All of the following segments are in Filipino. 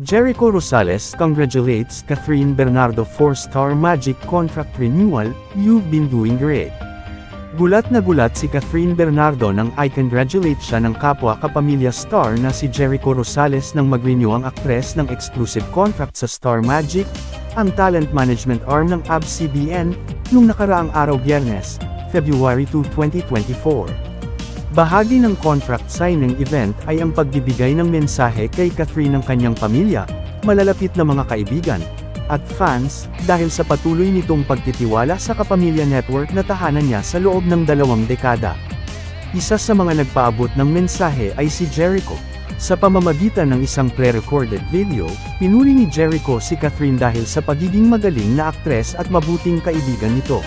Jericho Rosales congratulates Catherine Bernardo for Star Magic contract renewal, "You've been doing great." Gulat na gulat si Catherine Bernardo nang i-congratulate siya ng kapwa kapamilya star na si Jericho Rosales nang mag-renew ang aktres ng exclusive contract sa Star Magic, ang talent management arm ng ABS-CBN, nung nakaraang araw Biyernes, February 2, 2024. Bahagi ng contract signing event ay ang pagbibigay ng mensahe kay Catherine ng kanyang pamilya, malalapit na mga kaibigan, at fans, dahil sa patuloy nitong pagtitiwala sa Kapamilya Network na tahanan niya sa loob ng 2 dekada. Isa sa mga nagpaabot ng mensahe ay si Jericho. Sa pamamagitan ng isang pre-recorded video, pinuri ni Jericho si Catherine dahil sa pagiging magaling na aktres at mabuting kaibigan nito.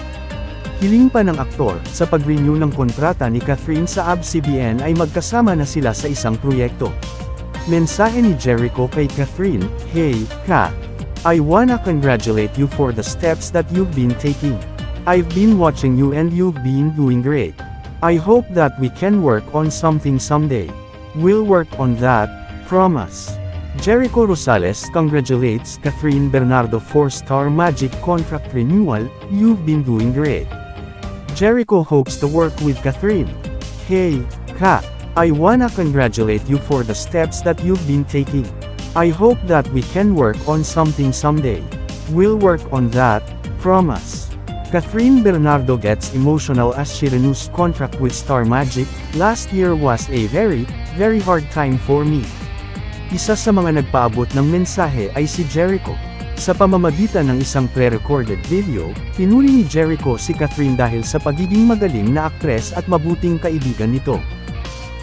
Hiling pa ng aktor, sa pag-renew ng kontrata ni Catherine sa ABS-CBN ay magkasama na sila sa isang proyekto. Mensahe ni Jericho kay Catherine, "Hey, Kat. I wanna congratulate you for the steps that you've been taking. I've been watching you and you've been doing great. I hope that we can work on something someday. We'll work on that, promise." Jericho Rosales congratulates Catherine Bernardo for Star Magic contract renewal, "You've been doing great." Jericho hopes to work with Catherine. "Hey, Kat. I wanna congratulate you for the steps that you've been taking. I hope that we can work on something someday. We'll work on that, promise." Catherine Bernardo gets emotional as she renews contract with Star Magic. "Last year was a very, very hard time for me." Isa sa mga nagpaabot ng mensahe ay si Jericho. Sa pamamagitan ng isang pre-recorded video, pinuri ni Jericho si Catherine dahil sa pagiging magaling na aktres at mabuting kaibigan nito.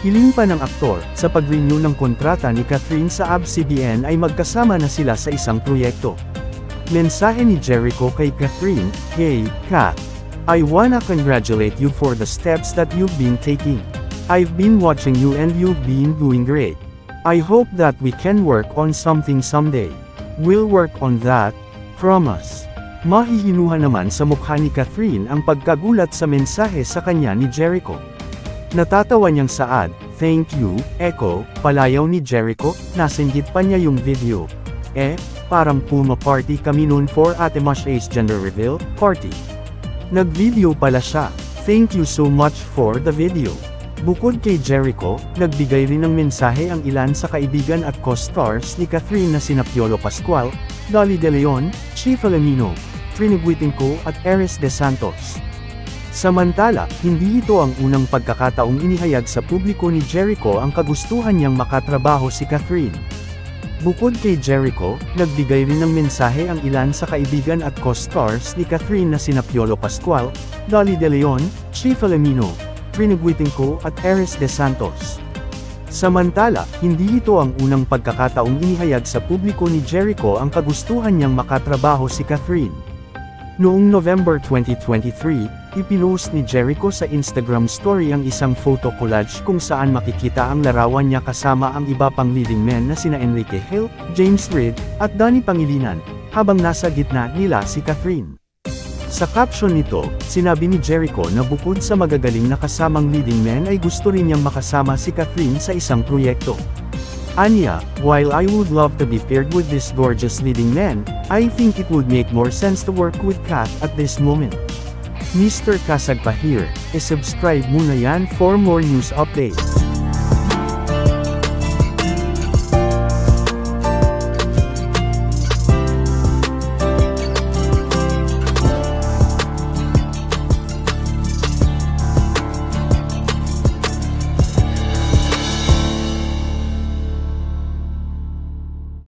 Hiling pa ng aktor, sa pag-renew ng kontrata ni Catherine sa ABS-CBN ay magkasama na sila sa isang proyekto. Mensahe ni Jericho kay Catherine, "Hey, Kat. I wanna congratulate you for the steps that you've been taking. I've been watching you and you've been doing great. I hope that we can work on something someday. We'll work on that, promise." Mahihinuha naman sa mukha ni Catherine ang pagkagulat sa mensahe sa kanya ni Jericho. Natatawa niyang saad, "Thank you, Echo," palayaw ni Jericho, nasinggit pa niya yung video. Parang puma party kami noon for Ate Mash's gender reveal party. Nag-video pala siya. "Thank you so much for the video." Bukod kay Jericho, nagbigay rin ng mensahe ang ilan sa kaibigan at co-stars ni Catherine na sina Piolo Pascual, Dolly De Leon, Chi Filomeno, Trinidad Whittingco at Eris De Santos. Samantala, hindi ito ang unang pagkakataong inihayag sa publiko ni Jericho ang kagustuhan niyang makatrabaho si Catherine. Bukod kay Jericho, nagbigay rin ng mensahe ang ilan sa kaibigan at co-stars ni Catherine na sina Piolo Pascual, Dolly De Leon, Chi Filomeno, Trinidad Whittingco at Eris De Santos. Samantala, hindi ito ang unang pagkakataong inihayag sa publiko ni Jericho ang kagustuhan niyang makatrabaho si Catherine. Noong November 2023, ipinost ni Jericho sa Instagram story ang isang photo collage kung saan makikita ang larawan niya kasama ang iba pang leading men na sina Enrique Hill, James Reid, at Danny Pangilinan, habang nasa gitna nila si Catherine. Sa caption nito, sinabi ni Jericho na bukod sa magagaling na kasamang leading men ay gusto rin niyang makasama si Catherine sa isang proyekto. Anya, "While I would love to be paired with this gorgeous leading man, I think it would make more sense to work with Kat at this moment." Mr. Kasagpa here, subscribe muna yan for more news updates.